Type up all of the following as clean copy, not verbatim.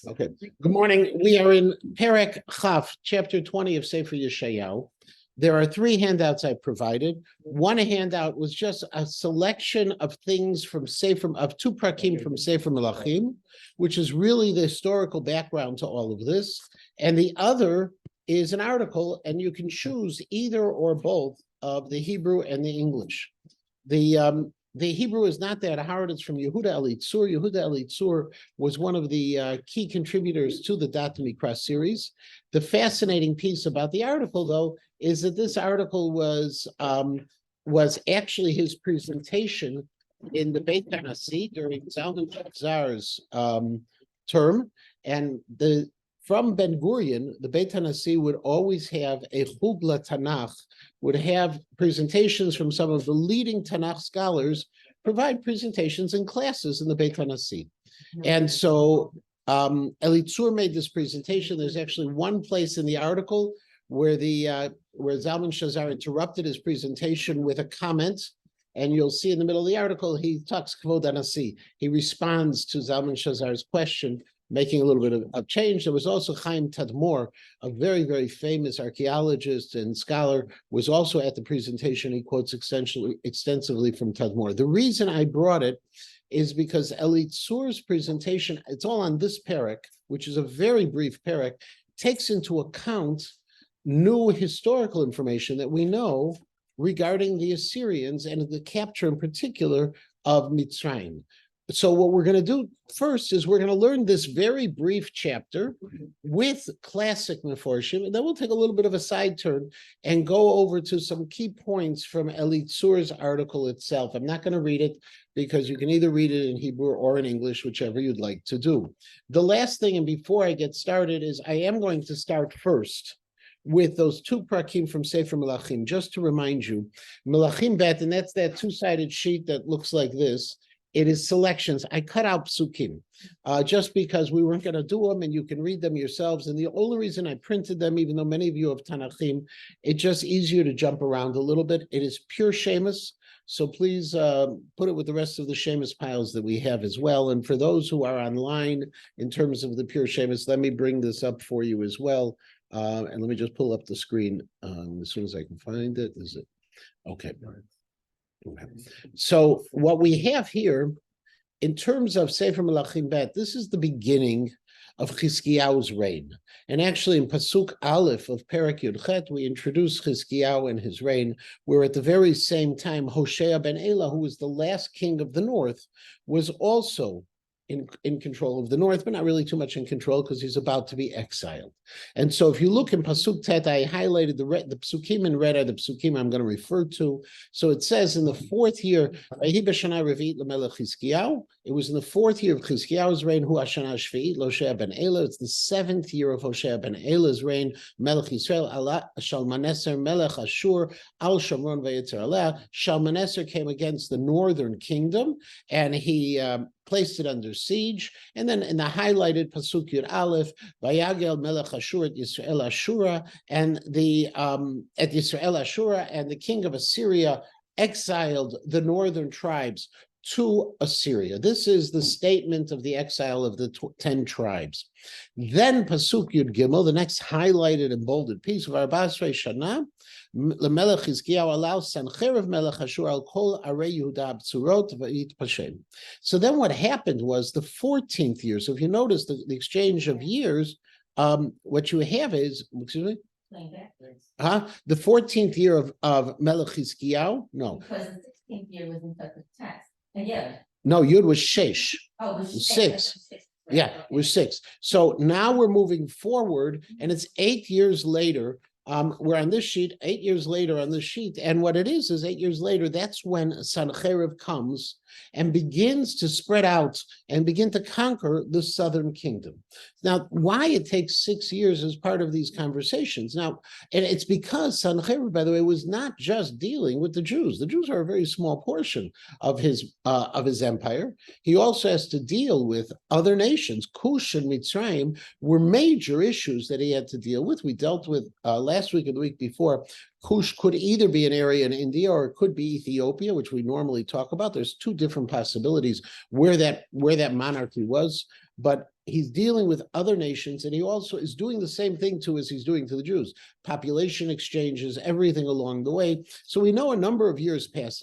Okay. Good morning. We are in Perek Chaf, chapter 20 of Sefer Yeshayahu. There are three handouts I provided. One handout was just a selection of things from Sefer, of two prakim from Sefer Melachim, which is really the historical background to all of this. And the other is an article, and you can choose either or both of the Hebrew and the English. The Hebrew is not that hard. It's from Yehuda Elitzur. Yehuda Elitzur was one of the key contributors to the Dat Mikra series. The fascinating piece about the article, though, is that this article was actually his presentation in the Beit Hanassi during Zalman Shazar's term, and from Ben Gurion, the Beit Hanassi would always have a Chugla Tanakh, would have presentations from some of the leading Tanakh scholars, provide presentations and classes in the Beit Hanassi. And so Elitzur made this presentation. There's actually one place in the article where where Zalman Shazar interrupted his presentation with a comment. And you'll see in the middle of the article, he talks Kvod Hanassi. He responds to Zalman Shazar's question, making a little bit of change. There was also Chaim Tadmor, a very, very famous archaeologist and scholar, was also at the presentation. He quotes extensively from Tadmor. The reason I brought it is because Elitzur's presentation, it's all on this perek, which is a very brief perek, takes into account new historical information that we know regarding the Assyrians and the capture in particular of Mitzrayim. So what we're going to do first is we're going to learn this very brief chapter with classic Meforshim, and then we'll take a little bit of a side turn and go over to some key points from Elitzur's article itself. I'm not going to read it because you can either read it in Hebrew or in English, whichever you'd like to do. The last thing, and before I get started, is I am going to start first with those two prakim from Sefer Melachim, just to remind you. Melachim Bet, and that's that two-sided sheet that looks like this. It is selections. I cut out psukim just because we weren't going to do them, and you can read them yourselves. And the only reason I printed them, even though many of you have Tanachim, it's just easier to jump around a little bit. It is pure Shemus, so please put it with the rest of the Shemus piles that we have as well. And for those who are online, in terms of the pure Shemus, let me bring this up for you as well. And let me just pull up the screen as soon as I can find it. Is it okay? Okay. So what we have here, in terms of Sefer Melachim Bet, this is the beginning of Chizkiyahu's reign. And actually in Pasuk Aleph of Perek Yud Chet, we introduce Chizkiyahu and his reign, where at the very same time, Hoshea ben Elah, who was the last king of the north, was also in control of the north, but not really too much in control because he's about to be exiled. And so if you look in Pasuk Tet, I highlighted the psukim in red are the psukim I'm going to refer to. So it says in the fourth year, it was in the fourth year of Chizkiyahu's reign, Hu Hashana Shvi'it Hoshea ben Elah. It's the seventh year of Hoshea ben Elah's reign. Melech Yisrael ala Shalmaneser Melech Ashur al Shamron v'Yitzer aleh. Shalmaneser came against the northern kingdom, and he placed it under siege. And then in the highlighted Pasuk Yud Aleph, Vayagel Melech Ashur at Yisrael Ashura, and at Yisrael Ashura, and the king of Assyria exiled the northern tribes to Assyria. This is the statement of the exile of the 10 tribes. Then Pasuk Yud Gimel, the next highlighted and bolded piece of Arbasrei Shana, Melech Chizkiyahu allows Sancheiriv Melech Ashur al Kol Arei Yehuda B'tzurot V'Yit Pashem. So then what happened was the 14th year. So if you notice the exchange of years, what you have is, excuse me? The 14th year of Melech Chizkiyahu? No. Because the 16th year was in such a text. Yeah. No, Yud was Shesh. Oh, it was six. Right. Yeah, it was 6. So now we're moving forward, and it's 8 years later. We're on this sheet, 8 years later on this sheet. And what it is 8 years later, that's when Sancheiriv comes and begins to spread out and begin to conquer the southern kingdom. Now, why it takes 6 years is part of these conversations. Now, and it's because Sancheiriv, by the way, was not just dealing with the Jews. The Jews are a very small portion of his empire. He also has to deal with other nations. Cush and Mitzrayim were major issues that he had to deal with. We dealt with last week and the week before. Cush could either be an area in India or it could be Ethiopia, which we normally talk about. There's two different possibilities where that monarchy was. But he's dealing with other nations, and he also is doing the same thing as he's doing to the Jews. Population exchanges, everything along the way. So we know a number of years pass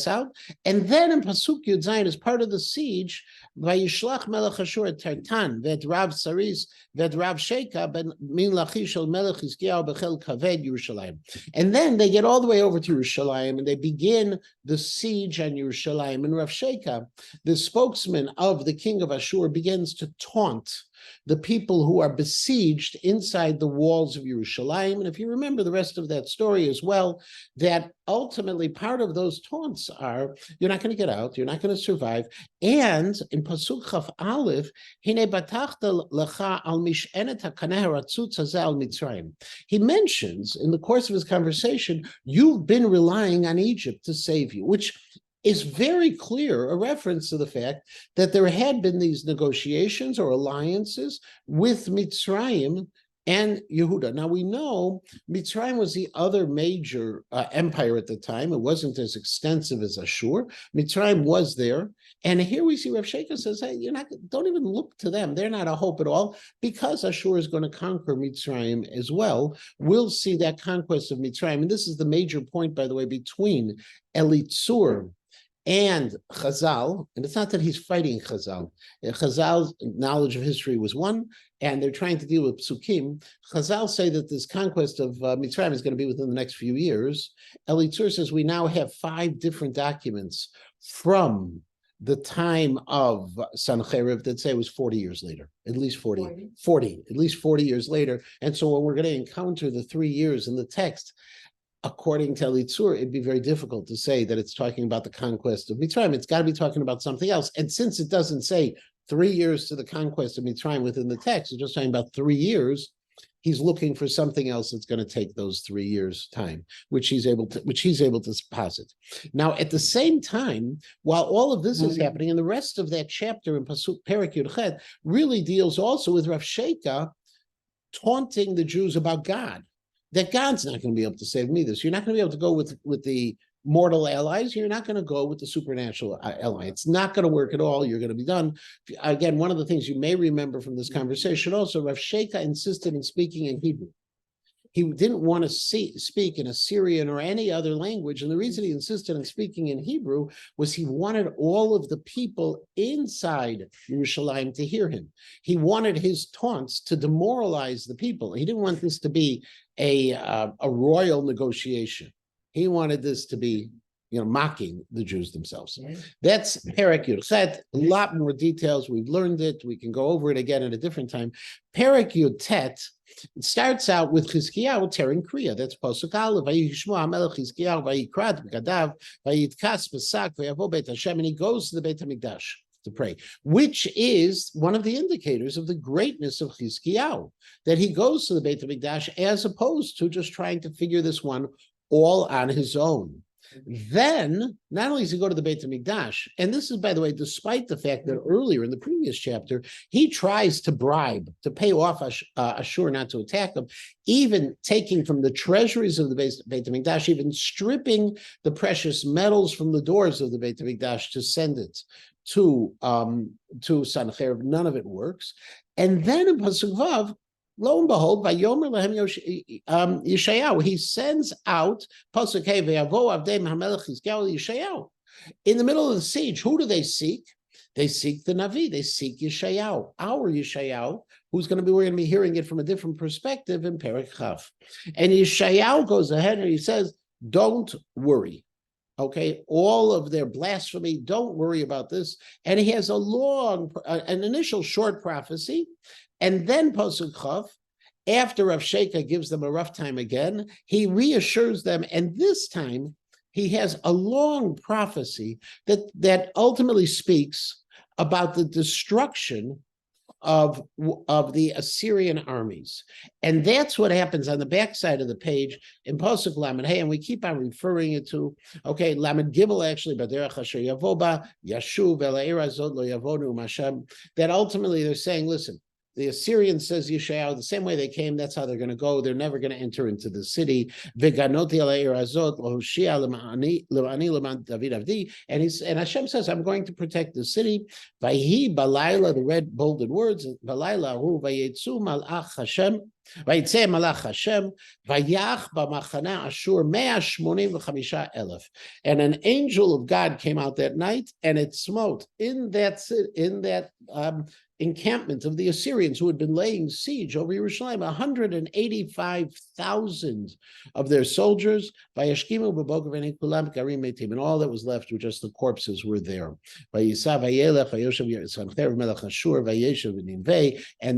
out, and then in Pasuk Yud Zayin, as part of the siege, Vayishlach Melech Ashur et Tartan vet Rav Saris vet Rav Sheka ben min Lachish shel Melech Hizkiyahu bechel Kaved Yerushalayim. And then they get all the way over to Yerushalayim, and they begin the siege on Yerushalayim. And Rav Sheka, the spokesman of the king of Ashur, begins to taunt the people who are besieged inside the walls of Yerushalayim. And if you remember the rest of that story as well, that ultimately part of those taunts are, you're not going to get out, you're not going to survive. And in Pasuk Chaf Aleph, Hine batachta lecha al mishenet hakaneh haratzutz hazeh al Mitzrayim. He mentions in the course of his conversation, you've been relying on Egypt to save you, which is very clear, a reference to the fact that there had been these negotiations or alliances with Mitzrayim and Yehuda. Now we know Mitzrayim was the other major empire at the time. It wasn't as extensive as Ashur. Mitzrayim was there. And here we see Rav Sheka says, hey, don't even look to them. They're not a hope at all, because Ashur is going to conquer Mitzrayim as well. We'll see that conquest of Mitzrayim. And this is the major point, by the way, between Elitzur and Chazal, and it's not that he's fighting Chazal. Chazal's knowledge of history was one, and they're trying to deal with psukim. Chazal say that this conquest of Mitzrayim is going to be within the next few years. Elitzur says we now have 5 different documents from the time of Sancheriv that say it was 40 years later, at least 40, at least 40 years later. And so when we're going to encounter the 3 years in the text, according to Elitzur, it'd be very difficult to say that it's talking about the conquest of Mitzrayim. It's got to be talking about something else. And since it doesn't say 3 years to the conquest of Mitzrayim within the text, it's just talking about 3 years, he's looking for something else that's going to take those 3 years' time, which he's able to posit. Now, at the same time, while all of this is happening, and the rest of that chapter in Pasuk Perek Yud Chet really deals also with Rav Sheka taunting the Jews about God. That God's not going to be able to save me this. You're not going to be able to go with the mortal allies. You're not going to go with the supernatural ally. It's not going to work at all. You're going to be done. Again, one of the things you may remember from this conversation also, Rav Sheka insisted in speaking in Hebrew. He didn't want to speak in Assyrian or any other language. And the reason he insisted on speaking in Hebrew was he wanted all of the people inside Yerushalayim to hear him. He wanted his taunts to demoralize the people. He didn't want this to be a royal negotiation. He wanted this to be, mocking the Jews themselves. That's Perek Yud Chet. A lot more details. We've learned it. We can go over it again at a different time. Perek Yud Tet, it starts out with Chizkiyahu tearing Kriya. That's Pasuk Aleph. Vayishmo HaMelech Chizkiyahu vayikrat b'gadav vayitkas b'sak vayavo Beit Hashem, and he goes to the Beit HaMikdash to pray, which is one of the indicators of the greatness of Chizkiyahu, that he goes to the Beit HaMikdash as opposed to just trying to figure this one all on his own. Then, not only does he go to the Beit HaMikdash, and this is, by the way, despite the fact that earlier in the previous chapter, he tries to bribe, to pay off Ashur not to attack him, even taking from the treasuries of the Beit HaMikdash, even stripping the precious metals from the doors of the Beit HaMikdash to send it to Sancheriv. None of it works. And then in Pasuk Vav, lo and behold, Vayomer Lehem Yeshayahu, he sends out Pasuk Hey Vayavo Avdei Hamelech Chizkiyahu Yeshayahu. In the middle of the siege, who do they seek? They seek the Navi. They seek Yeshayahu, our Yeshayahu, we're going to be hearing it from a different perspective in Perek Chaf. And Yeshayahu goes ahead and he says, "Don't worry." Okay, all of their blasphemy, don't worry about this. And he has an initial short prophecy, and then Pasuk Chaf, after Rav Sheka gives them a rough time again, he reassures them, and this time he has a long prophecy that ultimately speaks about the destruction of the Assyrian armies. And that's what happens on the backside of the page in Pasuk Lamed Hey, and we keep on referring it to, Lamed Gimel actually, Baderech Asher Yavoba, Yashuv, Ela'ir Azot Lo Yavonu Mashem, that ultimately they're saying, listen, the Assyrian, says Yeshayahu, the same way they came, that's how they're going to go. They're never going to enter into the city. And Hashem says, I'm going to protect the city. Vayhi balayla, the red bolded words, balayla hu vayetzu malach Hashem. Vayitze malach Hashem, vayach b'machana Ashur 185,000. And an angel of God came out that night, and it smote in that encampment of the Assyrians who had been laying siege over Yerushalayim, 185,000 of their soldiers. And all that was left were just the corpses were there. And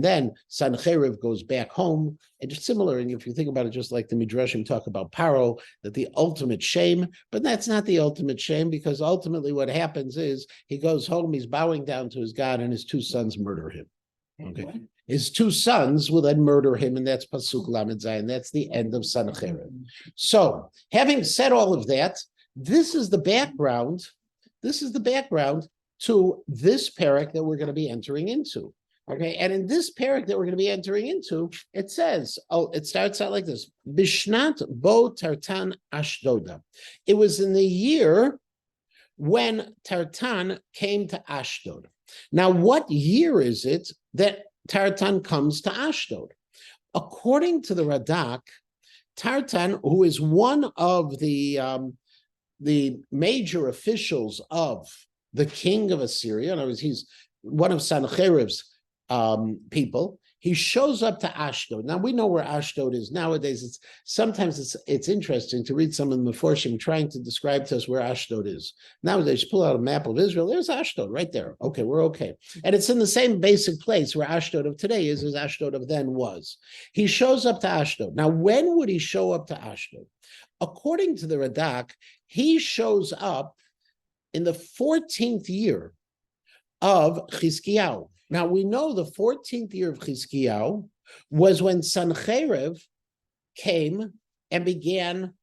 then Sancheriv goes back home. And just similar, and if you think about it, just like the Midrashim talk about Paro, that the ultimate shame, but that's not the ultimate shame, because ultimately what happens is he goes home, he's bowing down to his God, and his two sons murder him. Okay, his two sons will then murder him, and that's Pasuk Lamed Zayin. That's the end of Sancheriv. So, having said all of that, this is the background. This is the background to this parak that we're going to be entering into. Okay, and in this parak that we're going to be entering into, it says, it starts out like this: Bishnat bo Tartan Ashdoda. It was in the year when Tartan came to Ashdod. Now, what year is it that Tartan comes to Ashdod? According to the Radak, Tartan, who is one of the major officials of the king of Assyria, in other words, he's one of Sancheriv's people, he shows up to Ashdod. Now we know where Ashdod is nowadays. Sometimes it's interesting to read some of the Meforshim trying to describe to us where Ashdod is. Nowadays, pull out a map of Israel, there's Ashdod right there. Okay, we're okay. And it's in the same basic place where Ashdod of today is as Ashdod of then was. He shows up to Ashdod. Now, when would he show up to Ashdod? According to the Radak, he shows up in the 14th year of Chizkiyahu. Now, we know the 14th year of Chizkiyahu was when Sancheriv came and began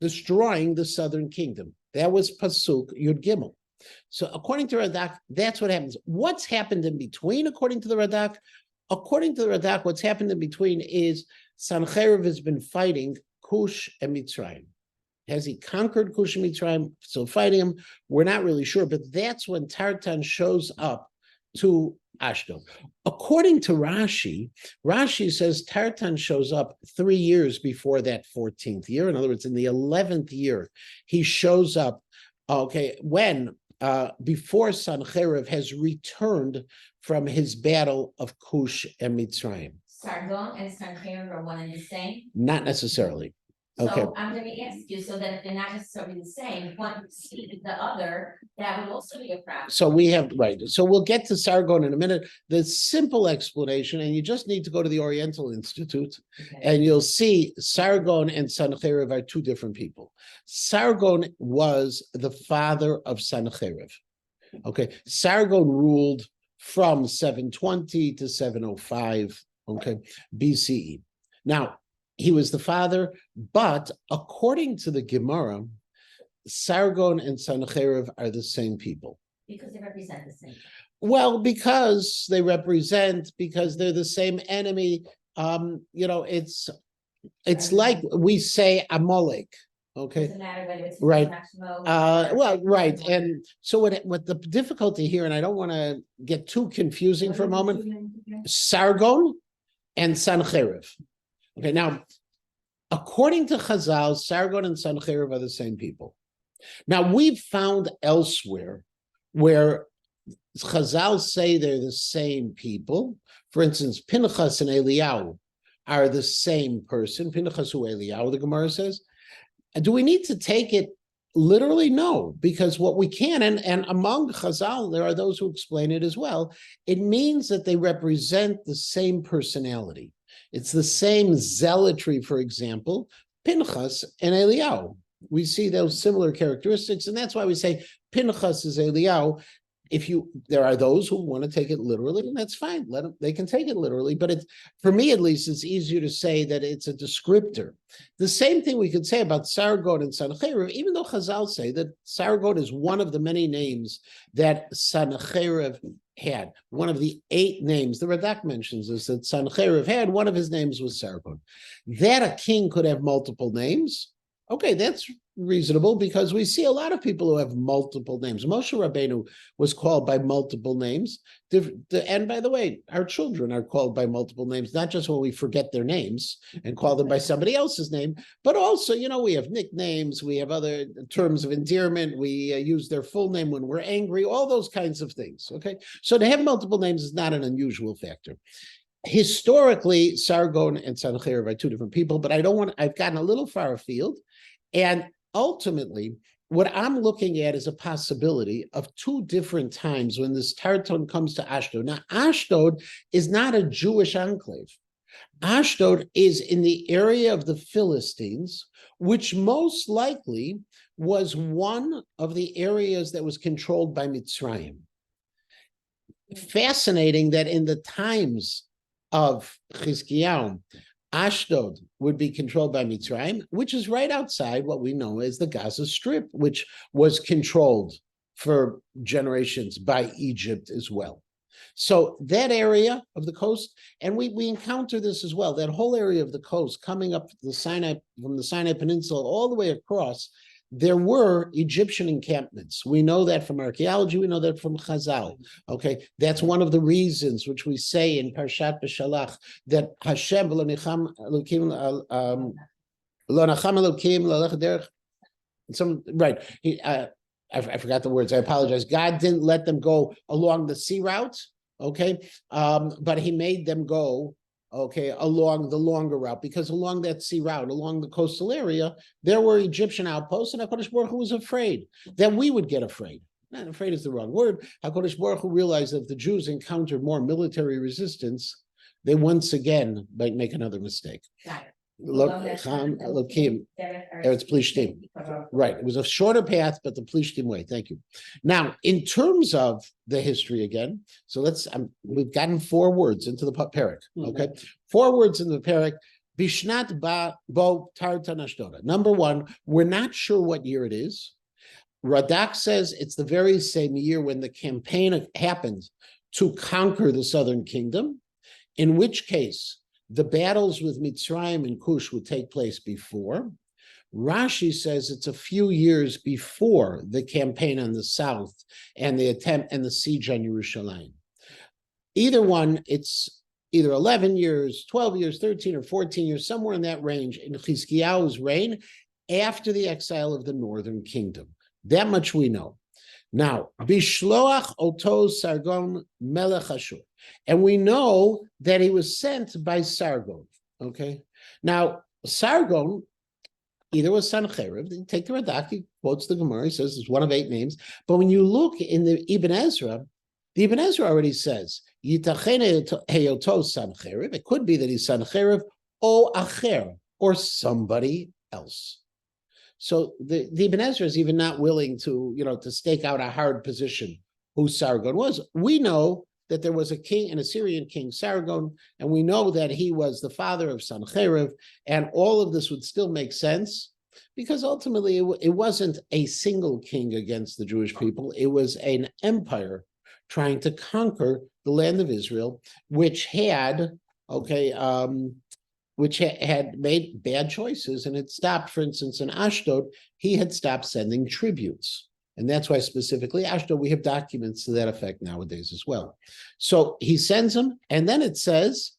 destroying the southern kingdom. That was Pasuk Yud Gimel. So according to Radak, that's what happens. What's happened in between, according to the Radak? According to the Radak, what's happened in between is Sancheriv has been fighting Cush and Mitzrayim. Has he conquered Cush and Mitzrayim? Still fighting him? We're not really sure, but that's when Tartan shows up to Ashdod. According to Rashi, Rashi says Tartan shows up 3 years before that 14th year. In other words, in the 11th year, he shows up, when before Sancheriv has returned from his battle of Cush and Mitzrayim. Sargon and Sancheriv are one and the same? Not necessarily. Okay. So I'm going to ask you, so that if they're not necessarily the same, one precedes the other, that would also be a problem. So we have, right. So we'll get to Sargon in a minute. The simple explanation, and you just need to go to the Oriental Institute, and you'll see Sargon and Sancheriv are two different people. Sargon was the father of Sancheriv. Okay. Sargon ruled from 720 to 705, BCE. Now, he was the father, but according to the Gemara, Sargon and Sancheriv are the same people. Because they represent the same. Well, because they're the same enemy. It's like we say Amalek. Okay. Doesn't matter whether it's right. Right. And so what the difficulty here, and I don't want to get too confusing for a moment, Sargon and Sancheriv. Okay, now, according to Chazal, Sargon and Sancheriv are the same people. Now, we've found elsewhere where Chazal say they're the same people. For instance, Pinchas and Eliyahu are the same person. Pinchas who Eliyahu, the Gemara says. And do we need to take it literally? No, because what we can, and among Chazal, there are those who explain it as well, it means that they represent the same personality. It's the same zealotry, for example, Pinchas and Eliyahu. We see those similar characteristics, and that's why we say Pinchas is Eliyahu. There are those who want to take it literally, and that's fine. They can take it literally, but for me at least, it's easier to say that it's a descriptor. The same thing we could say about Sargon and Sancheriv, even though Chazal say that Sargon is one of the many names that Sancheriv had one of the 8 names. The Radak mentions this, that Sancherib had one of his names was Sargon. That a king could have multiple names, okay, that's reasonable because we see a lot of people who have multiple names. Moshe Rabbeinu was called by multiple names. And by the way, our children are called by multiple names, not just when we forget their names and call them by somebody else's name, but also, we have nicknames, we have other terms of endearment, we use their full name when we're angry, all those kinds of things, okay? So to have multiple names is not an unusual factor. Historically, Sargon and Sancherib are 2 different people, but I've gotten a little far afield. And ultimately, what I'm looking at is a possibility of 2 different times when this Tarton comes to Ashdod. Now, Ashdod is not a Jewish enclave. Ashdod is in the area of the Philistines, which most likely was one of the areas that was controlled by Mitzrayim. Fascinating that in the times of Chizkiyahu, Ashdod would be controlled by Mitzrayim, which is right outside what we know as the Gaza Strip, which was controlled for generations by Egypt as well. So that area of the coast, and we encounter this as well, that whole area of the coast coming up the Sinai, from the Sinai Peninsula all the way across, there were Egyptian encampments. We know that from archaeology, we know that from Chazal. Okay, that's one of the reasons which we say in Parshat B'Shalach that Hashem lo nacham Elokim right. I forgot the words. I apologize. God didn't let them go along the sea route. Okay, but He made them go. Okay, along the longer route, because along that sea route, along the coastal area, there were Egyptian outposts, and HaKadosh Baruch Hu was afraid that we would get afraid. Not afraid is the wrong word. HaKadosh Baruch Hu realized that if the Jews encountered more military resistance, they once again might make another mistake. Eretz Plishtim. Right. It was a shorter path, but the Plishtim way. Thank you. Now, in terms of the history again, so we've gotten 4 words into the parak. Okay. 4 words in the parak. Bishnat bo tartan Ashdoda. Number 1, we're not sure what year it is. Radak says it's the very same year when the campaign happened to conquer the southern kingdom, in which case the battles with Mitzrayim and Cush would take place before. Rashi says it's a few years before the campaign on the south and the attempt and the siege on Yerushalayim. Either one, it's either 11 years, 12 years, 13 or 14 years, somewhere in that range in Chizkiyahu's reign after the exile of the northern kingdom. That much we know. Now, Bishloach Oto Sargon Melech Ashur. And we know that he was sent by Sargon, okay? Now, Sargon either was Sancherib, take the Radak, he quotes the Gemara, he says it's one of 8 names, but when you look in the Ibn Ezra already says, Yitachene Heyoto Sancherib, it could be that he's Sancherib, O Acher, or somebody else. So the Ibn Ezra is even not willing to, to stake out a hard position who Sargon was. We know that there was a king, an Assyrian king, Sargon, and we know that he was the father of Sancherib, and all of this would still make sense because ultimately it wasn't a single king against the Jewish people. It was an empire trying to conquer the land of Israel, which had made bad choices, and it stopped, for instance, in Ashdod, he had stopped sending tributes. And that's why specifically Ashdod, we have documents to that effect nowadays as well. So he sends them, and then it says,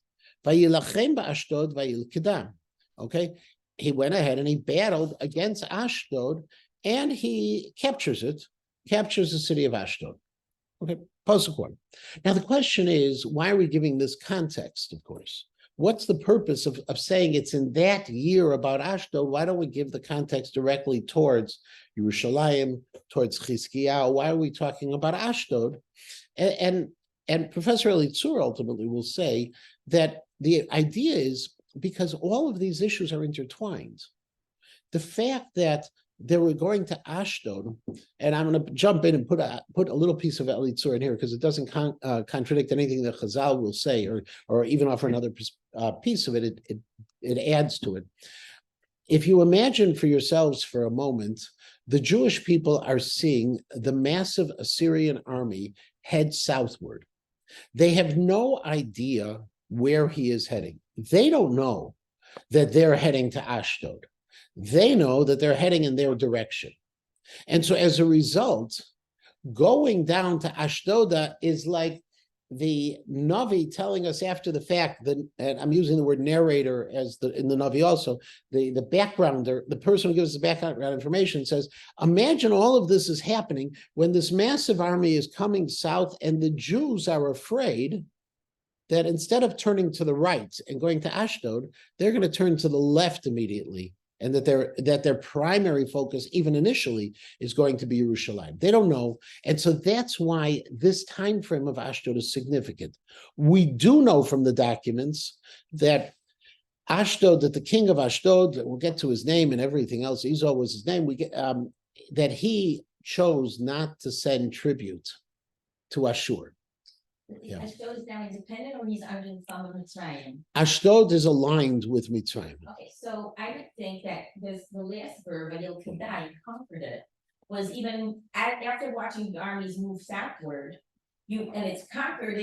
Vayilachem ba'Ashdod vayilkedam. Okay, he went ahead and he battled against Ashdod, and he captures the city of Ashdod. Okay, Pasuk 1. Now the question is, why are we giving this context, of course? What's the purpose of saying it's in that year about Ashdod? Why don't we give the context directly towards Yerushalayim, towards Chizkiyahu? Why are we talking about Ashdod? And Professor Elitzur ultimately will say that the idea is because all of these issues are intertwined. The fact that they were going to Ashdod, and I'm going to jump in and put a little piece of Elitzur in here because it doesn't contradict anything that Chazal will say, or even offer another piece of it. It adds to it. If you imagine for yourselves for a moment the Jewish people are seeing the massive Assyrian army head southward. They have no idea where he is heading. They don't know that they're heading to Ashdod. They know that they're heading in their direction. And so as a result, going down to Ashdod is like the Navi telling us after the fact that, and I'm using the word narrator as in the Navi also, the backgrounder, the person who gives the background information says, imagine all of this is happening when this massive army is coming south and the Jews are afraid that instead of turning to the right and going to Ashdod, they're going to turn to the left immediately. And that their primary focus, even initially, is going to be Yerushalayim. They don't know, and so that's why this time frame of Ashdod is significant. We do know from the documents that Ashdod, that the king of Ashdod, we'll get to his name and everything else. Esau was his name. We get that he chose not to send tribute to Ashur. Yeah. Ashdod is now independent, or he's under the thumb of Mitzrayim? Ashdod is aligned with Mitzrayim. Okay, so I would think that the last verb, Vayil Kedai, conquered it, was even after watching the armies move southward, and it's conquered,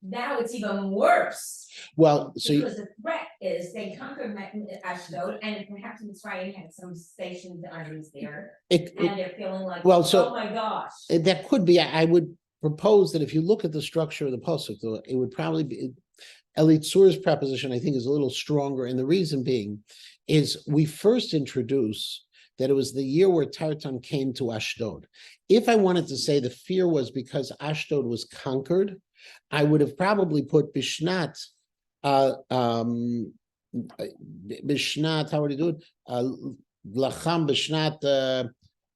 now it's even worse. Well, so because the threat is they conquered Ashdod, and perhaps Mitzrayim had some stationed armies there, and they're feeling like, well, so, oh my gosh. That could be, I would propose that if you look at the structure of the pasuk, it would probably be Elitzur's preposition. I think is a little stronger, and the reason being is we first introduce that it was the year where Tartan came to Ashdod. If I wanted to say the fear was because Ashdod was conquered, I would have probably put Bishnat. Bishnat, how would you do it? Lacham Bishnat.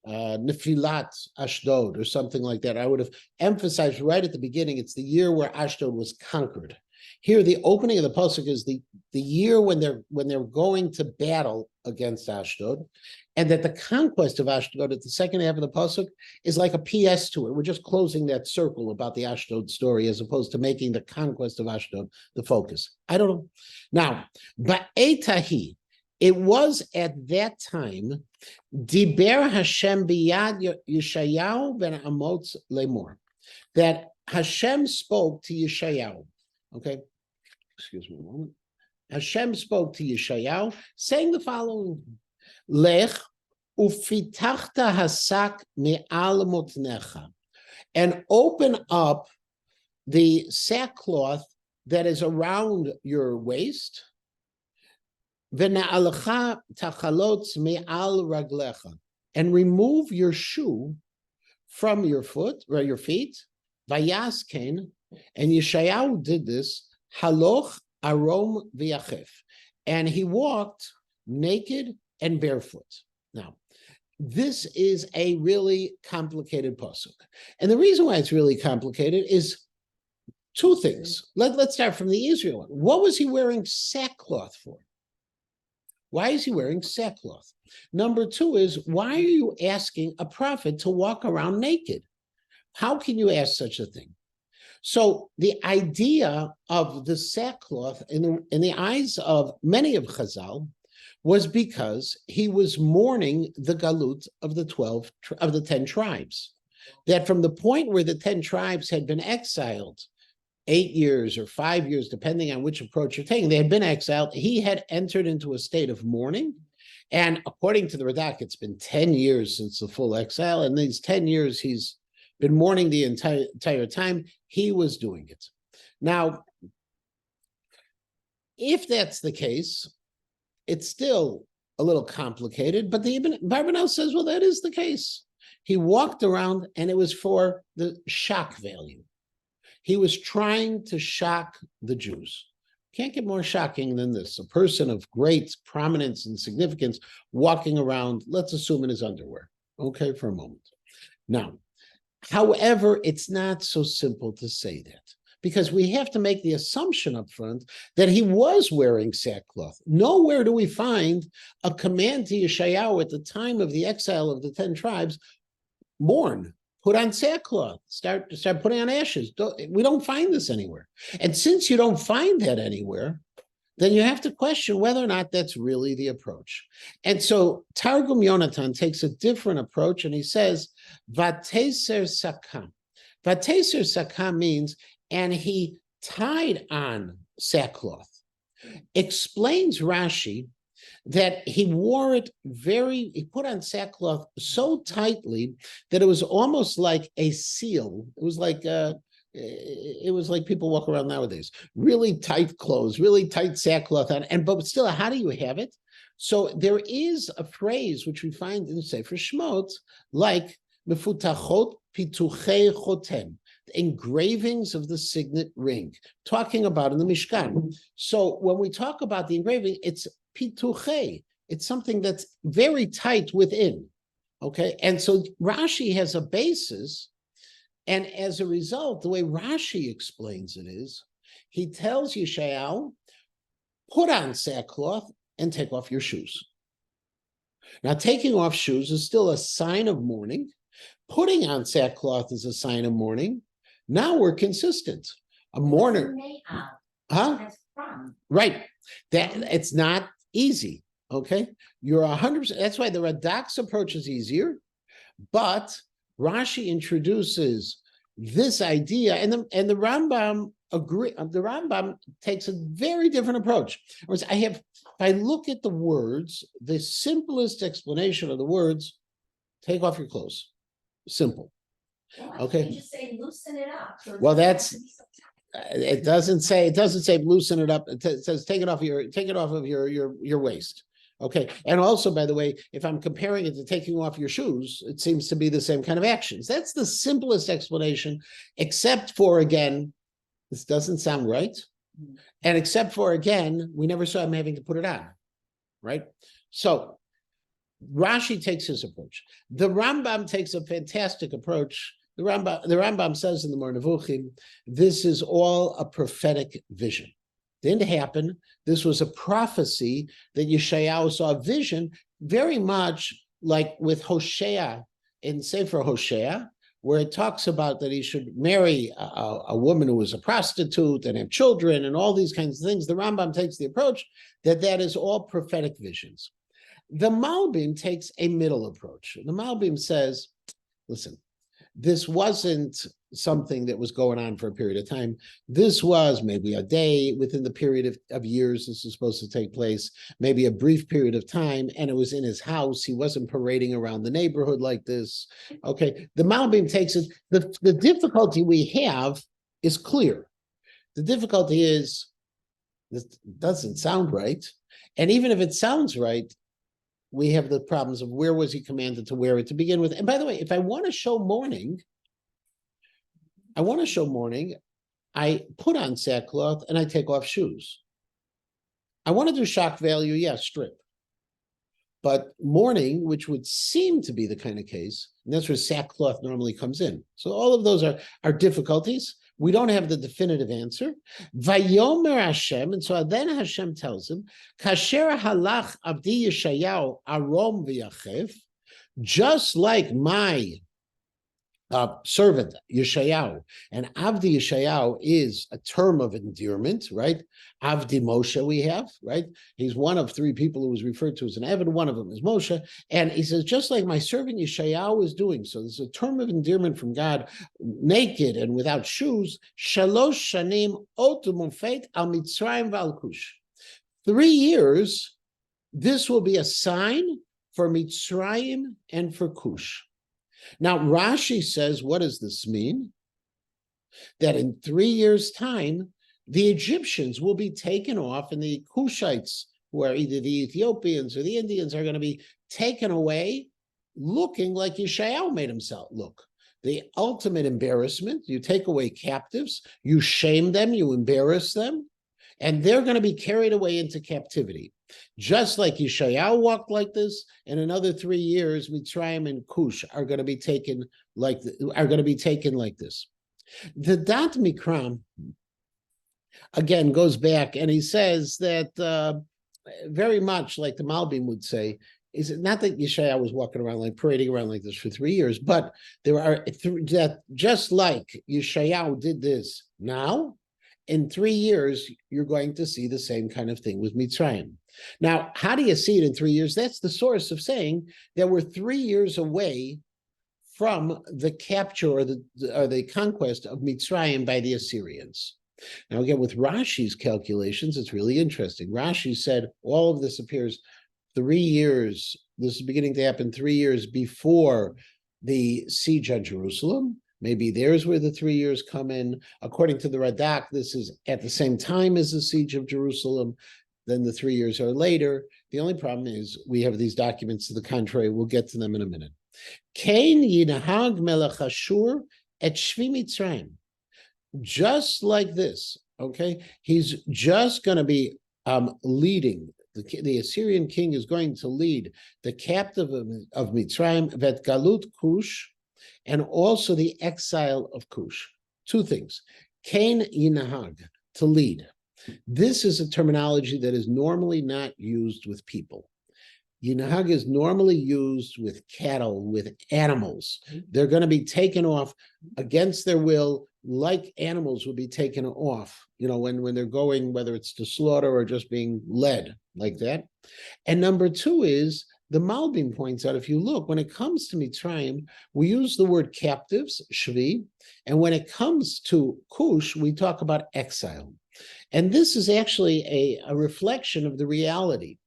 Nefilat Ashdod or something like that. I would have emphasized right at the beginning, it's the year where Ashdod was conquered. Here, the opening of the pasuk is the year when they're going to battle against Ashdod, and that the conquest of Ashdod at the second half of the pasuk is like a PS to it. We're just closing that circle about the Ashdod story as opposed to making the conquest of Ashdod the focus. I don't know. Now, Ba'etahi, it was at that time, Diber Hashem biyad Yeshayahu ben Amotz lemor, that Hashem spoke to Yeshayahu. Okay, excuse me a moment. Hashem spoke to Yeshayahu, saying the following: Lech ufitachta hasak me'al motnecha, and open up the sackcloth that is around your waist. V'na'alecha tachalotz me'al raglecha, and remove your shoe from your foot or your feet. Vayasken, and Yeshayahu did this. Haloch arom v'yachef, and he walked naked and barefoot. Now, this is a really complicated pasuk, and the reason why it's really complicated is two things. Let's start from the Israel one. What was he wearing sackcloth for? Why is he wearing sackcloth? Number two is, why are you asking a prophet to walk around naked? How can you ask such a thing? So the idea of the sackcloth in the eyes of many of Chazal was because he was mourning the galut of the 10 tribes. That from the point where the 10 tribes had been exiled, 8 years or 5 years, depending on which approach you're taking, they had been exiled. He had entered into a state of mourning. And according to the Radak, it's been 10 years since the full exile. And these 10 years, he's been mourning the entire time. He was doing it. Now, if that's the case, it's still a little complicated, but the Ibn Barbanel says, well, that is the case. He walked around and it was for the shock value. He was trying to shock the Jews. Can't get more shocking than this. A person of great prominence and significance walking around, let's assume in his underwear. Okay, for a moment. Now, however, it's not so simple to say that, because we have to make the assumption up front that he was wearing sackcloth. Nowhere do we find a command to Yeshayahu at the time of the exile of the 10 tribes, mourn. Put on sackcloth, start putting on ashes. We don't find this anywhere. And since you don't find that anywhere, then you have to question whether or not that's really the approach. And so Targum Yonatan takes a different approach, and he says, Vateser Sakam. Vateser Sakam means, and he tied on sackcloth. Explains Rashi that he wore it he put on sackcloth so tightly that it was almost like a seal. It was like people walk around nowadays, really tight clothes, really tight sackcloth on, but still, how do you have it? So there is a phrase which we find in Sefer Shmot, like mefutachot pituchei chotem, engravings of the signet ring, talking about in the Mishkan. So when we talk about the engraving, it's pituchei. It's something that's very tight within. Okay, and so Rashi has a basis. And as a result, the way Rashi explains it is, he tells Yeshayahu, put on sackcloth and take off your shoes. Now, taking off shoes is still a sign of mourning. Putting on sackcloth is a sign of mourning. Now we're consistent. A mourner, huh? Right. That it's not easy. Okay, you're 100%. That's why the Radak's approach is easier, but Rashi introduces this idea, and the Rambam agree. The Rambam takes a very different approach. If I look at the words, the simplest explanation of the words, take off your clothes. Simple. Okay. You just say loosen it up. Well, that's it. Doesn't say loosen it up. It says take it off of your waist. Okay, and also, by the way, if I'm comparing it to taking off your shoes, it seems to be the same kind of actions. That's the simplest explanation, except for, again, this doesn't sound right. And except for, again, we never saw him having to put it on, right? So Rashi takes his approach. The Rambam takes a fantastic approach. The Rambam says in the Mor Nevuchim, this is all a prophetic vision. Didn't happen. This was a prophecy that Yeshayahu saw a vision, very much like with Hosea in Sefer Hosea, where it talks about that he should marry a woman who was a prostitute and have children and all these kinds of things. The Rambam takes the approach that is all prophetic visions. The Malbim takes a middle approach. The Malbim says, listen, this wasn't something that was going on for a period of time. This was maybe a day within the period of years this is supposed to take place, maybe a brief period of time, and it was in his house. He wasn't parading around the neighborhood like this. Okay, the Malbim takes it. The difficulty we have is clear. The difficulty is this doesn't sound right. And even if it sounds right, we have the problems of where was he commanded to wear it to begin with. And by the way, if I want to show mourning, I put on sackcloth and I take off shoes. I want to do shock value, yes, strip. But mourning, which would seem to be the kind of case, and that's where sackcloth normally comes in. So all of those are difficulties. We don't have the definitive answer. Vayomer Hashem, and so then Hashem tells him, Kasher halach avdi Yeshayahu arom v'yachev, just like my servant Yeshayahu, and Avdi Yeshayahu is a term of endearment, right? Avdi Moshe we have, right? He's one of three people who was referred to as an Eved. One of them is Moshe, and he says, just like my servant Yeshayahu is doing. So this is a term of endearment from God, naked and without shoes. Shalosh shanim otu mufet al Mitzrayim v'al Kush. 3 years, this will be a sign for Mitzrayim and for Kush. Now, Rashi says, what does this mean? That in 3 years' time, the Egyptians will be taken off, and the Cushites, who are either the Ethiopians or the Indians, are going to be taken away looking like Yeshayahu made himself look. The ultimate embarrassment, you take away captives, you shame them, you embarrass them, and they're going to be carried away into captivity. Just like Yeshayahu walked like this, in another 3 years, Mitzrayim and Cush are going to be taken like this. The Dat Mikram again goes back, and he says that very much like the Malbim would say, is it not that Yeshayahu was walking around like parading around like this for 3 years, but there are that just like Yeshayahu did this now, in 3 years, you're going to see the same kind of thing with Mitzrayim. Now, how do you see it in 3 years? That's the source of saying that we're 3 years away from the capture or the conquest of Mitzrayim by the Assyrians. Now, again, with Rashi's calculations, it's really interesting. Rashi said all of this appears 3 years, this is beginning to happen 3 years before the siege on Jerusalem. Maybe there's where the 3 years come in. According to the Radak, this is at the same time as the siege of Jerusalem. Then the 3 years are later. The only problem is we have these documents to the contrary. We'll get to them in a minute. Kain yinahag melech Ashur et shvi Mitzrayim. Just like this, okay? He's just going to be leading. The Assyrian king is going to lead the captive of Mitzrayim, vet galut Kush, and also the exile of Kush. Two things. Kain yinahag, to lead. This is a terminology that is normally not used with people. Yinahag is normally used with cattle, with animals. They're going to be taken off against their will, like animals would be taken off, when they're going, whether it's to slaughter or just being led like that. And number two is, the Malbim points out, if you look, when it comes to Mitzrayim, we use the word captives, shvi, and when it comes to Kush, we talk about exile. And this is actually a reflection of the reality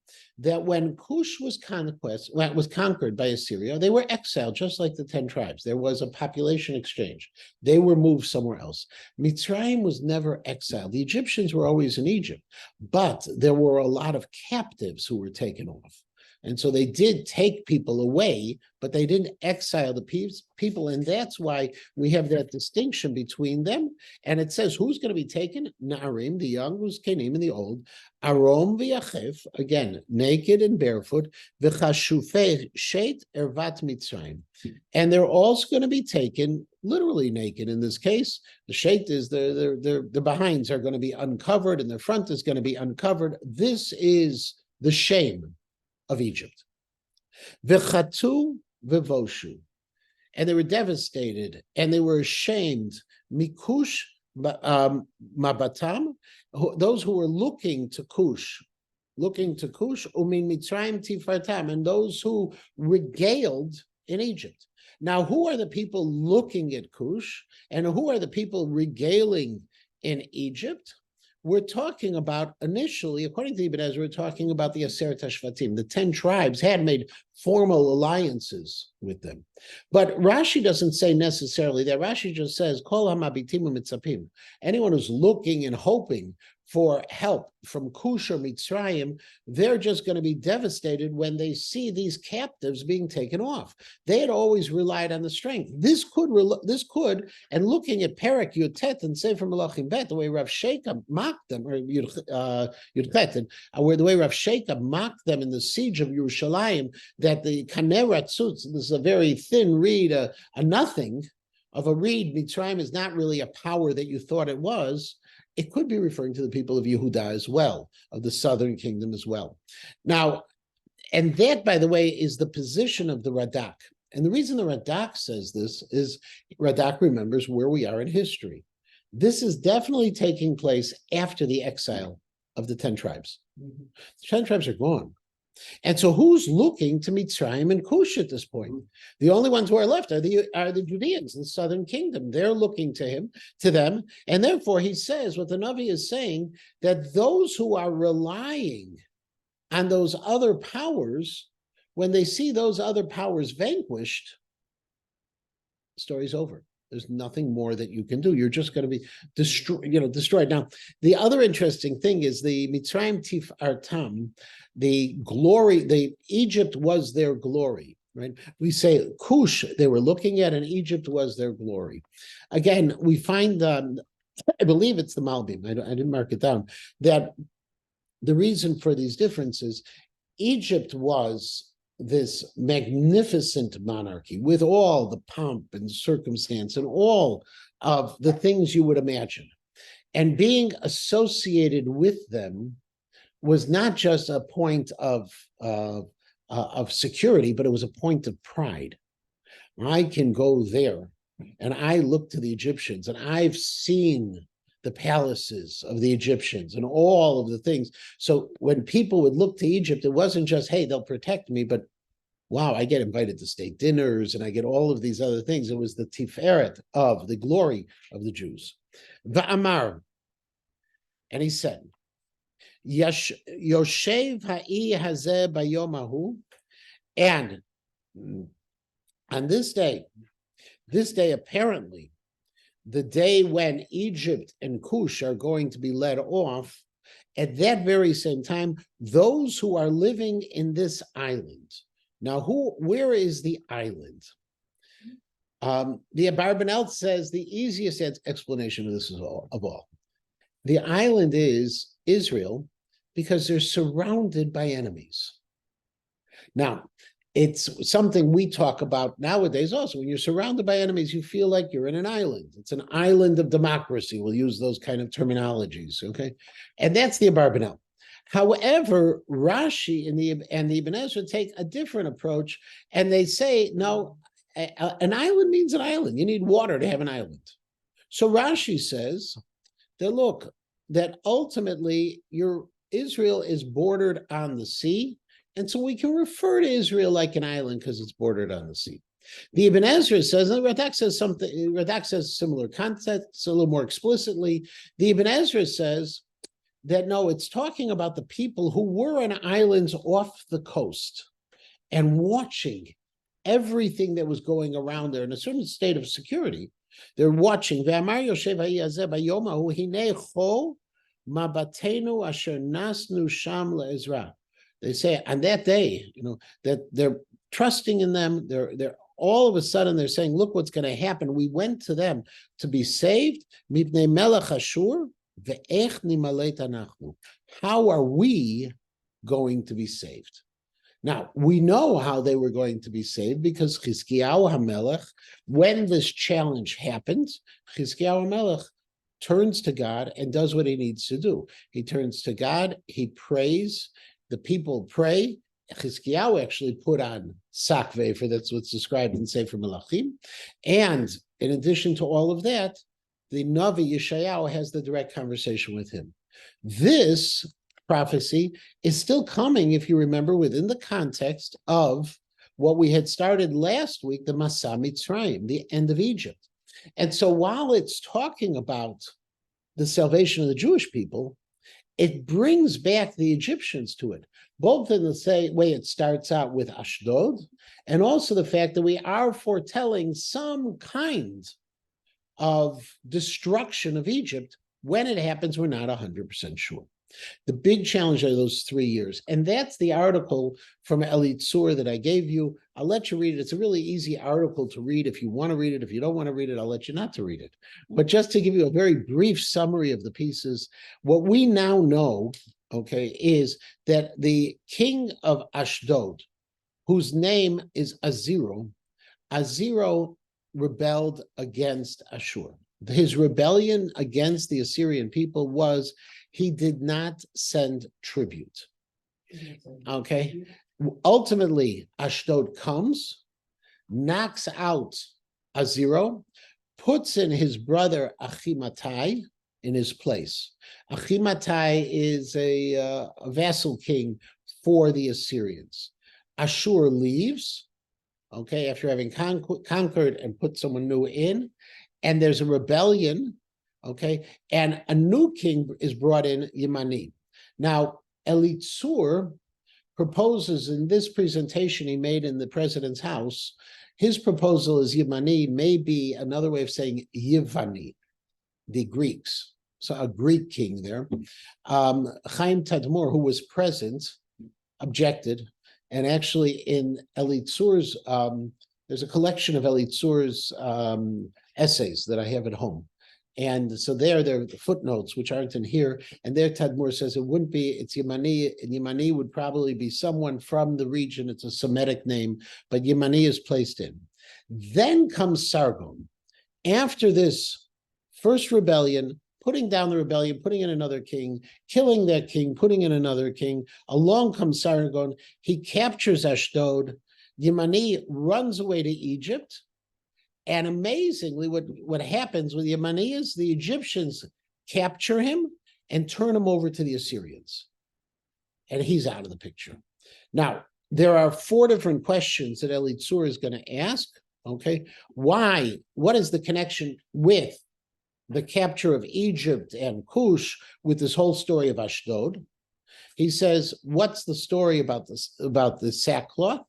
that when Kush was conquered by Assyria, they were exiled, just like the 10 tribes. There was a population exchange. They were moved somewhere else. Mitzrayim was never exiled. The Egyptians were always in Egypt, but there were a lot of captives who were taken off. And so they did take people away, but they didn't exile the people. And that's why we have that distinction between them. And it says, who's going to be taken? Na'arim, the young, who's Kenim, and the old. Arom v'yachef, again, naked and barefoot. V'chashufei shet ervat Mitzrayim. And they're also going to be taken literally naked. In this case, the shet is the behinds are going to be uncovered and the front is going to be uncovered. This is the shame of Egypt. V'chatu v'voshu. And they were devastated and they were ashamed. Mikush mabatam, those who were looking to Kush, umin Mitzrayim tifartam, and those who regaled in Egypt. Now, who are the people looking at Kush and who are the people regaling in Egypt? We're talking about initially, according to Ibn Ezra, we're talking about the Aseret HaShvatim. The 10 tribes had made formal alliances with them. But Rashi doesn't say necessarily that. Rashi just says, Kol hamabitim u'mitzapim. Anyone who's looking and hoping for help from Kush or Mitzrayim, they're just going to be devastated when they see these captives being taken off. They had always relied on the strength. This could, and looking at Perek Yutet and Sefer Melachim Bet, the way Rav Shekab mocked them, or Yutet, where the way Rav Shekab mocked them in the siege of Yerushalayim, that the Kaneratzutz, this is a very thin reed, a nothing of a reed. Mitzrayim is not really a power that you thought it was. It could be referring to the people of Yehuda as well, of the southern kingdom as well. Now, and that, by the way, is the position of the Radak. And the reason the Radak says this is Radak remembers where we are in history. This is definitely taking place after the exile of the 10 tribes. The 10 tribes are gone. And so who's looking to Mitzrayim and Kush at this point? The only ones who are left are the Judeans, the southern kingdom. They're looking to them. And therefore he says, what the Navi is saying, that those who are relying on those other powers, when they see those other powers vanquished, the story's over. There's nothing more that you can do. You're just going to be destroyed. Now, the other interesting thing is the Mitzrayim Tif Artam, the glory, Egypt was their glory, right? We say Kush, they were looking at, and Egypt was their glory. Again, we find, I believe it's the Malbim, I didn't mark it down, that the reason for these differences, Egypt was this magnificent monarchy with all the pomp and circumstance and all of the things you would imagine. And being associated with them was not just a point of security, but it was a point of pride. I can go there and I look to the Egyptians and I've seen the palaces of the Egyptians and all of the things. So when people would look to Egypt, it wasn't just, hey, they'll protect me, but wow, I get invited to state dinners and I get all of these other things. It was the tiferet of the glory of the Jews. Va'amar, and he said, Yoshev ha'i hazeh bayomahu, and on this day apparently, the day when Egypt and Cush are going to be led off, at that very same time, those who are living in this island. Now, where is the island? The Abarbanel says the easiest explanation of this is of all. The island is Israel because they're surrounded by enemies. Now, it's something we talk about nowadays also. When you're surrounded by enemies, you feel like you're in an island. It's an island of democracy. We'll use those kind of terminologies, okay? And that's the Abarbanel. However, Rashi and the Ibn Ezra take a different approach, and they say, no, an island means an island. You need water to have an island. So Rashi says that, look, that ultimately Israel is bordered on the sea, and so we can refer to Israel like an island because it's bordered on the sea. The Ibn Ezra says, and Radak says something, Radak says similar concepts a little more explicitly. The Ibn Ezra says that no, it's talking about the people who were on islands off the coast and watching everything that was going around there in a certain state of security. They're watching. They say on that day, that they're trusting in them. They're all of a sudden they're saying, look what's going to happen. We went to them to be saved. How are we going to be saved? Now, we know how they were going to be saved because Chizkiyahu HaMelech, when this challenge happens, Chizkiyahu HaMelech turns to God and does what he needs to do. He turns to God, he prays, the people pray. Chizkiyahu actually put on sakve, for that's what's described in Sefer Melachim. And in addition to all of that, the Navi Yeshayahu has the direct conversation with him. This prophecy is still coming, if you remember, within the context of what we had started last week, the Masa Mitzrayim, the end of Egypt. And so while it's talking about the salvation of the Jewish people, it brings back the Egyptians to it, both in the same way it starts out with Ashdod, and also the fact that we are foretelling some kind of destruction of Egypt. When it happens, we're not 100% sure. The big challenge are those 3 years. And that's the article from Elitzur that I gave you. I'll let you read it. It's a really easy article to read if you want to read it. If you don't want to read it, I'll let you not to read it. But just to give you a very brief summary of the pieces, what we now know, okay, is that the king of Ashdod, whose name is Aziro rebelled against Ashur. His rebellion against the Assyrian people was he did not send tribute. Okay. Ultimately, Ashdod comes, knocks out Aziro, puts in his brother Achimatai in his place. Achimatai is a vassal king for the Assyrians. Ashur leaves, okay, after having conquered and put someone new in, and there's a rebellion, okay, and a new king is brought in, Yemani. Now, Elitzur proposes in this presentation he made in the president's house, his proposal is Yemani may be another way of saying Yevani, the Greeks. So a Greek king there. Chaim Tadmor, who was present, objected. And actually in Elitzur's, there's a collection of Elitzur's essays that I have at home. And so there are the footnotes, which aren't in here. And there Tadmor says it wouldn't be, it's Yemani, and Yemani would probably be someone from the region. It's a Semitic name, but Yemani is placed in. Then comes Sargon. After this first rebellion, putting down the rebellion, putting in another king, killing that king, putting in another king, along comes Sargon. He captures Ashdod. Yemani runs away to Egypt. And amazingly, what happens with Yemani is the Egyptians capture him and turn him over to the Assyrians. And he's out of the picture. Now, there are 4 different questions that Elitzur is going to ask. Okay, why? What is the connection with the capture of Egypt and Cush with this whole story of Ashdod? He says, what's the story about the sackcloth?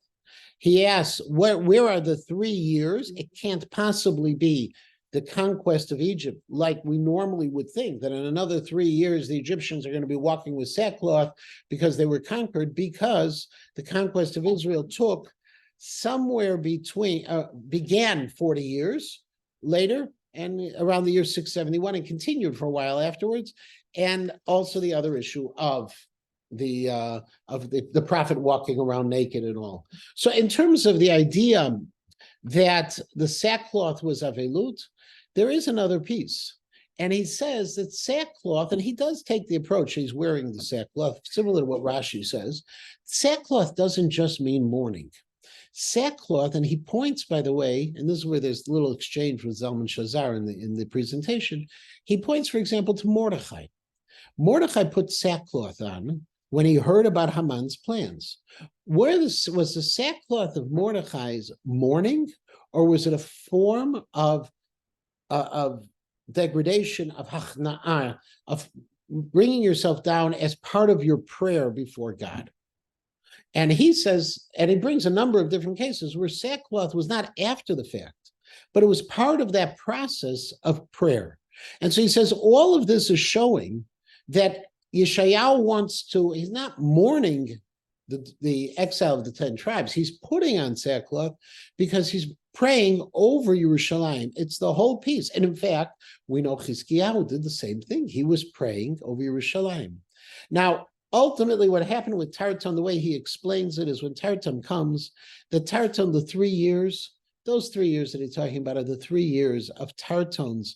He asks, where are the 3 years? It can't possibly be the conquest of Egypt, like we normally would think that in another 3 years, the Egyptians are going to be walking with sackcloth because they were conquered, because the conquest of Israel took somewhere between, began 40 years later and around the year 671 and continued for a while afterwards. And also the other issue of the prophet walking around naked and all. So in terms of the idea that the sackcloth was avelut, there is another piece. And he says that sackcloth, and he does take the approach, he's wearing the sackcloth, similar to what Rashi says, sackcloth doesn't just mean mourning. Sackcloth, and he points, by the way, and this is where there's a little exchange with Zalman Shazar in the presentation, he points, for example, to Mordechai. Mordechai put sackcloth on when he heard about Haman's plans. Was the sackcloth of Mordechai's mourning, or was it a form of degradation, of hachna'ah, of bringing yourself down as part of your prayer before God? And he says, and he brings a number of different cases where sackcloth was not after the fact, but it was part of that process of prayer. And so he says, all of this is showing that Yeshayahu wants to, he's not mourning the exile of the 10 tribes. He's putting on sackcloth because he's praying over Yerushalayim. It's the whole piece. And in fact, we know Chizkiyahu did the same thing. He was praying over Yerushalayim. Now, ultimately, what happened with Tarton, the way he explains it is when Tarton comes, the Tarton, the 3 years, those 3 years that he's talking about are the 3 years of Tarton's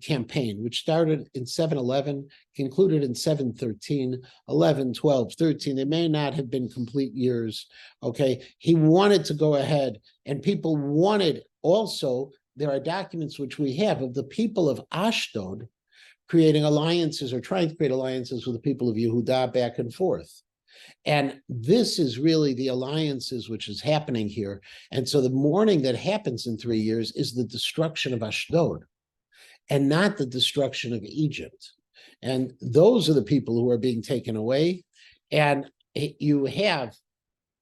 campaign, which started in 711, concluded in 713, 11, 12, 13. They may not have been complete years, okay? He wanted to go ahead, and people wanted also, there are documents which we have of the people of Ashdod creating alliances or trying to create alliances with the people of Yehudah back and forth. And this is really the alliances which is happening here. And so the mourning that happens in 3 years is the destruction of Ashdod, and not the destruction of Egypt. And those are the people who are being taken away. And you have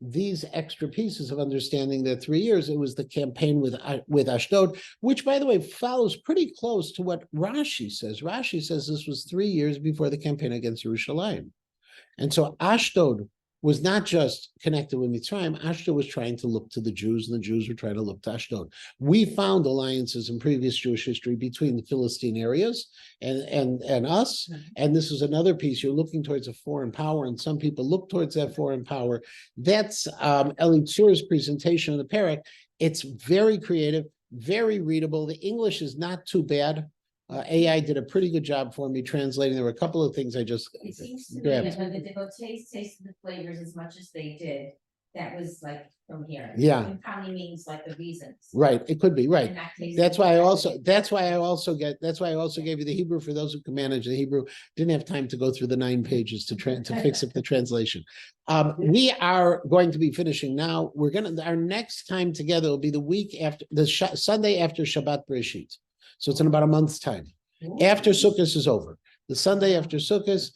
these extra pieces of understanding that 3 years, it was the campaign with Ashdod, which, by the way, follows pretty close to what Rashi says. Rashi says this was 3 years before the campaign against Jerusalem. And so Ashdod was not just connected with Mitzrayim. Ashdod was trying to look to the Jews, and the Jews were trying to look to Ashdod. We found alliances in previous Jewish history between the Philistine areas and us. And this is another piece. You're looking towards a foreign power, and some people look towards that foreign power. That's Elitzur's presentation of the parak. It's very creative, very readable. The English is not too bad. AI did a pretty good job for me translating. There were a couple of things I just It seems to me grabbed. that when the devotees tasted the flavors as much as they did, that was like from here. Yeah. And probably means like the reasons. Right, it could be, right. And not tasting That's why I it. also gave you the Hebrew for those who can manage the Hebrew. Didn't have time to go through the 9 pages to fix up the translation. We are going to be finishing now. Our next time together will be the week after Sunday after Shabbat Bereshit. So it's in about a month's time. After Sukkot is over. The Sunday after Sukkot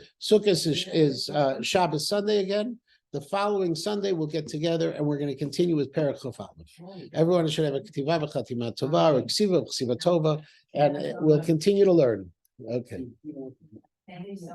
is Shabbos Sunday again. The following Sunday, we'll get together and we're going to continue with Perek Chaf Aleph. Everyone should have a Ketiva v'Chatima Tova, or Ksiva v'Ksiva Tova, and we'll continue to learn. Okay. Thank you so